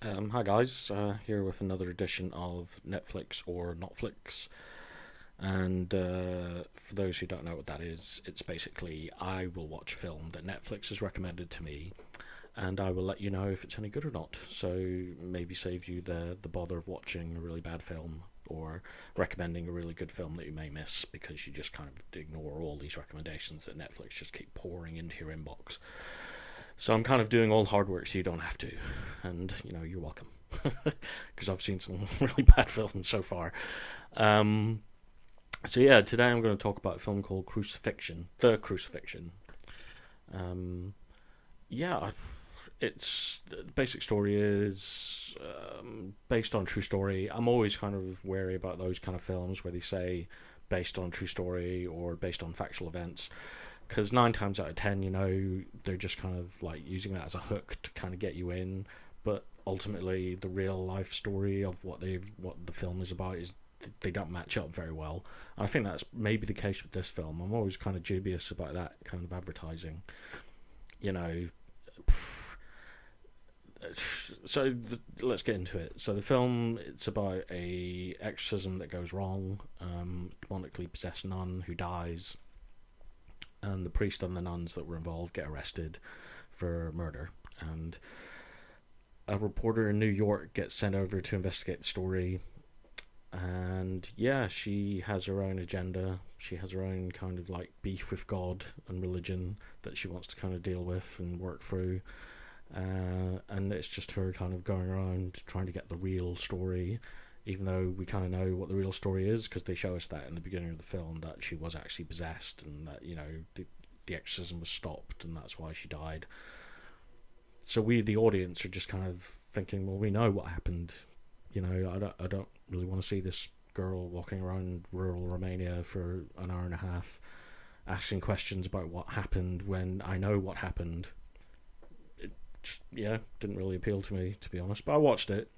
Hi guys, here with another edition of Netflix or Not-Flix. And for those who don't know what that is, it's basically I will watch a film that Netflix has recommended to me, and I will let you know if it's any good or not. So maybe save you the bother of watching a really bad film or recommending a really good film that you may miss because you just kind of ignore all these recommendations that Netflix just keep pouring into your inbox. So I'm kind of doing all the hard work so you don't have to, and you're welcome because I've seen some really bad films so far. Um, so yeah, today I'm going to talk about a film called Crucifixion, The Crucifixion. Um, yeah, it's the basic story is based on true story. I'm always kind of wary about those kind of films where they say based on true story or based on factual events, because 9 times out of 10, they're just kind of like using that as a hook to kind of get you in. But ultimately, the real life story of what the film is about is they don't match up very well. And I think that's maybe the case with this film. I'm always kind of dubious about that kind of advertising. You know, let's get into it. So the film, it's about a exorcism that goes wrong, demonically possessed nun who dies, and the priest and the nuns that were involved get arrested for murder. And a reporter in New York gets sent over to investigate the story. And yeah, she has her own agenda. She has her own kind of like beef with God and religion that she wants to kind of deal with and work through. And it's just her kind of going around trying to get the real story, even though we kind of know what the real story is because they show us that in the beginning of the film that she was actually possessed and that the exorcism was stopped and that's why she died. So we, the audience, are just kind of thinking, well, we know what happened. I don't really want to see this girl walking around rural Romania for an hour and a half asking questions about what happened when I know what happened. It just, yeah, didn't really appeal to me, to be honest, but I watched it.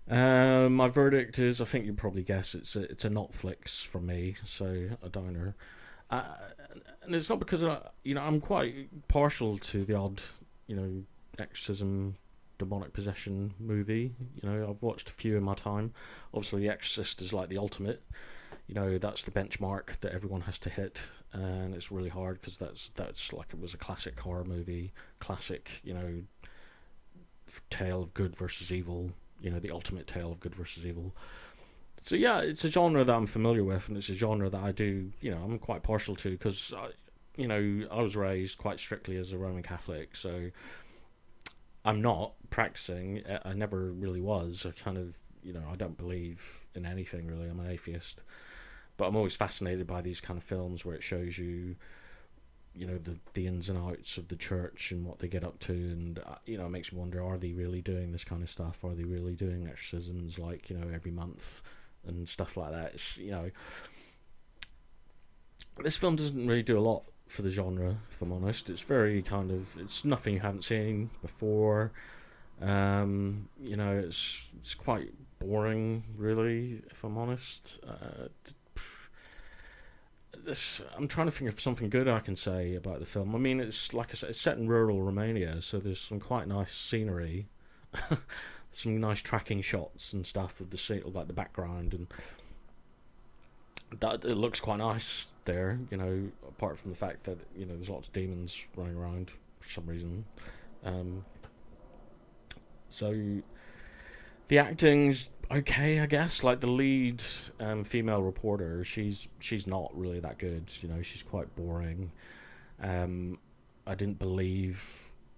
My verdict is, I think you probably guess, it's a Not-Flix from me, so a downer. Uh, and it's not because I'm quite partial to the odd, exorcism, demonic possession movie. I've watched a few in my time. Obviously, The Exorcist is like the ultimate. That's the benchmark that everyone has to hit, and it's really hard because that's like it was a classic horror movie, classic, tale of good versus evil. The ultimate tale of good versus evil. So yeah, it's a genre that I'm familiar with, and it's a genre that I do, I'm quite partial to because I was raised quite strictly as a Roman Catholic, so I'm not practicing. I never really was. I kind of, I don't believe in anything really. I'm an atheist, but I'm always fascinated by these kind of films where it shows you, the ins and outs of the church and what they get up to, and it makes me wonder: are they really doing this kind of stuff? Are they really doing exorcisms like every month and stuff like that? This film doesn't really do a lot for the genre, if I'm honest. It's very kind of it's nothing you haven't seen before. It's quite boring, really, if I'm honest. I'm trying to think of something good I can say about the film. I mean, it's like I said, it's set in rural Romania, so there's some quite nice scenery, some nice tracking shots and stuff of the scene, like the background, and that it looks quite nice there. Apart from the fact that there's lots of demons running around for some reason. Um, so the acting's okay, I guess. Like the lead female reporter, she's not really that good. She's quite boring. Um, I didn't believe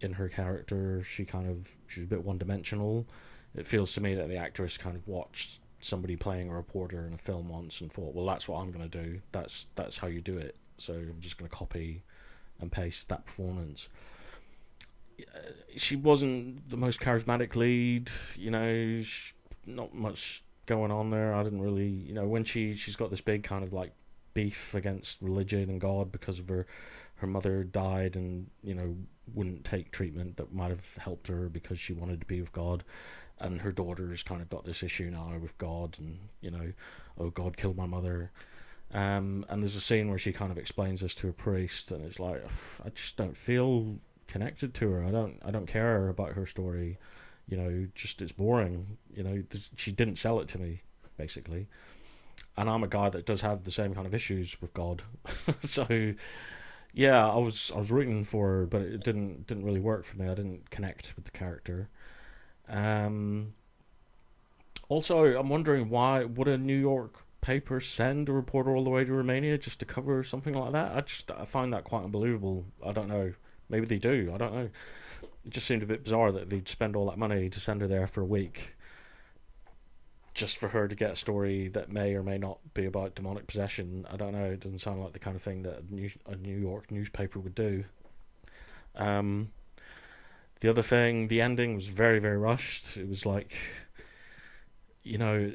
in her character. She's a bit one dimensional. It feels to me that the actress kind of watched somebody playing a reporter in a film once and thought, well, that's what I'm going to do. That's how you do it. So I'm just going to copy and paste that performance. She wasn't the most charismatic lead. Not much going on there. I didn't really, when she's got this big kind of like beef against religion and God because of her mother died and wouldn't take treatment that might have helped her because she wanted to be with God, and her daughter's kind of got this issue now with God and oh, God killed my mother. And there's a scene where she kind of explains this to a priest, and it's like I just don't feel connected to her. I don't care about her story. Just it's boring. She didn't sell it to me, basically. And I'm a guy that does have the same kind of issues with God. So yeah, I was rooting for her, but it didn't really work for me. I didn't connect with the character. Um, Also, I'm wondering, why would a New York paper send a reporter all the way to Romania just to cover something like that? I find that quite unbelievable. I don't know. Maybe they do. I don't know. It just seemed a bit bizarre that they'd spend all that money to send her there for a week just for her to get a story that may or may not be about demonic possession. I don't know. It doesn't sound like the kind of thing that a New York newspaper would do. Um, the other thing, the ending was very, very rushed. It was like, you know,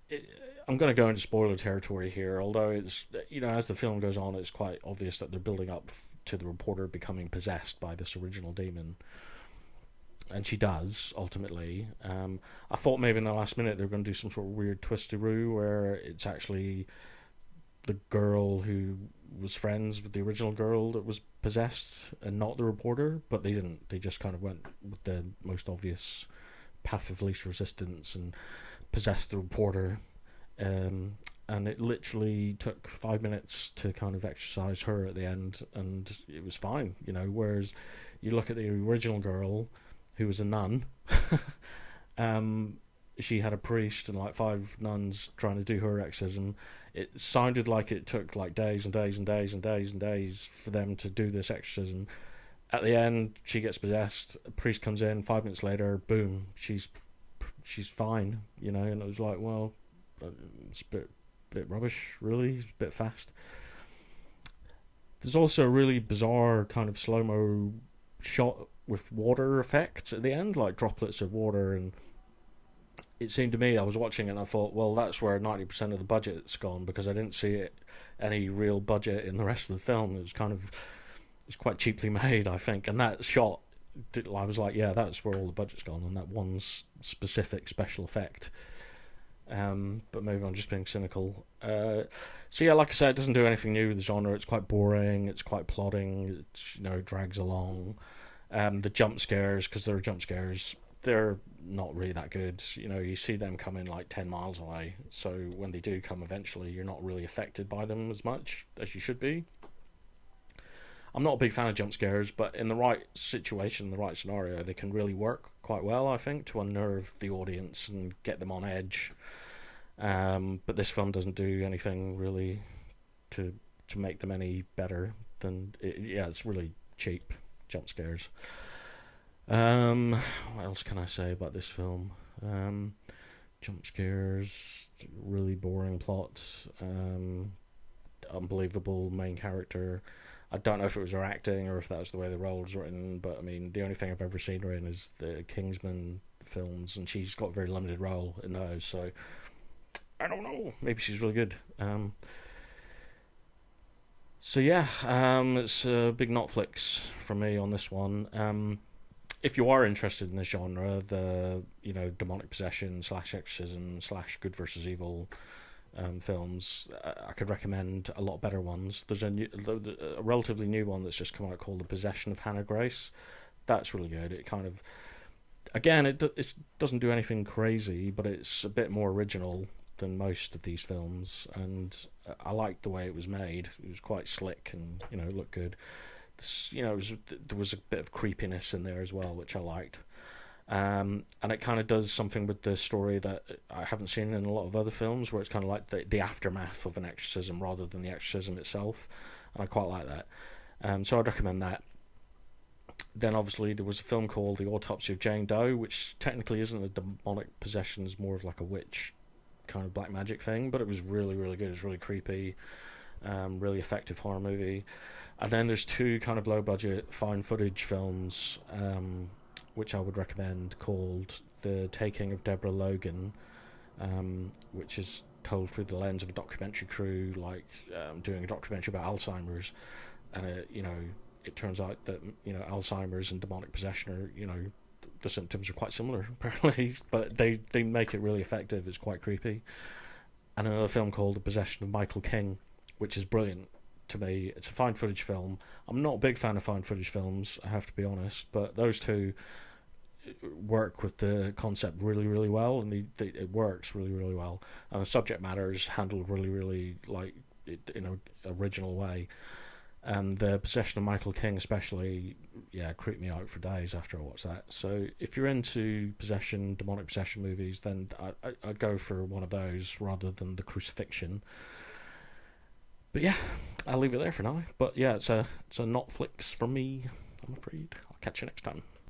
it, I'm going to go into spoiler territory here, although it's, as the film goes on, it's quite obvious that they're building up to the reporter becoming possessed by this original demon. And she does, ultimately. I thought maybe in the last minute they were going to do some sort of weird twisty-roo where it's actually the girl who was friends with the original girl that was possessed and not the reporter, but they didn't. They just kind of went with the most obvious path of least resistance and possessed the reporter. And it literally took 5 minutes to kind of exorcise her at the end, and it was fine, whereas you look at the original girl, who was a nun. She had a priest and like 5 nuns trying to do her exorcism. It sounded like it took like days and days and days and days and days for them to do this exorcism. At the end, she gets possessed. A priest comes in. 5 minutes later, boom, she's fine. And it was like, well, it's a bit rubbish, really. It's a bit fast. There's also a really bizarre kind of slow-mo shot with water effects at the end, like droplets of water, and it seemed to me, I was watching it and I thought, well, that's where 90% of the budget's gone, because I didn't see any real budget in the rest of the film. It's quite cheaply made, I think, and that shot, I was like, yeah, that's where all the budget's gone, on that one specific special effect. But maybe I'm just being cynical. So yeah, like I said, it doesn't do anything new with the genre. It's quite boring, it's quite plodding, it drags along. The jump scares, because there are jump scares, they're not really that good. You see them coming like 10 miles away, so when they do come eventually, you're not really affected by them as much as you should be. I'm not a big fan of jump scares, but in the right situation, the right scenario, they can really work quite well, I think, to unnerve the audience and get them on edge. But this film doesn't do anything really to make them any better than it's really cheap jump scares. What else can I say about this film? Jump scares, really boring plot, unbelievable main character. I don't know if it was her acting or if that was the way the role was written, but I mean, the only thing I've ever seen her in is the Kingsman films, and she's got a very limited role in those, so I don't know. Maybe she's really good. So yeah, it's a big Not-Flix from me on this one. If you are interested in this genre, the demonic possession / exorcism / good versus evil films, I could recommend a lot better ones. There's a relatively new one that's just come out called The Possession of Hannah Grace. That's really good. It kind of, again, it doesn't do anything crazy, but it's a bit more original than most of these films, and I liked the way it was made. It was quite slick and it looked good. There was a bit of creepiness in there as well, which I liked. And it kind of does something with the story that I haven't seen in a lot of other films, where it's kind of like the aftermath of an exorcism rather than the exorcism itself, and I quite like that. So I'd recommend that. Then obviously there was a film called The Autopsy of Jane Doe, which technically isn't a demonic possession, it's more of like a witch kind of black magic thing, but it was really, really good. It was really creepy, really effective horror movie. And then there's 2 kind of low budget found footage films, which I would recommend, called The Taking of Deborah Logan, which is told through the lens of a documentary crew, like doing a documentary about Alzheimer's, and it turns out that Alzheimer's and demonic possession are the symptoms are quite similar apparently, but they make it really effective. It's quite creepy. And another film called The Possession of Michael King, which is brilliant to me. It's a found footage film. I'm not a big fan of found footage films, I have to be honest, but those two work with the concept really, really well, and it works really, really well. And the subject matter is handled really, really like in an original way. And the possession of Michael King, especially, creeped me out for days after I watched that. So if you're into possession, demonic possession movies, then I'd go for one of those rather than the Crucifixion. But yeah, I'll leave it there for now. But yeah, it's a Not-Flix from me, I'm afraid. I'll catch you next time.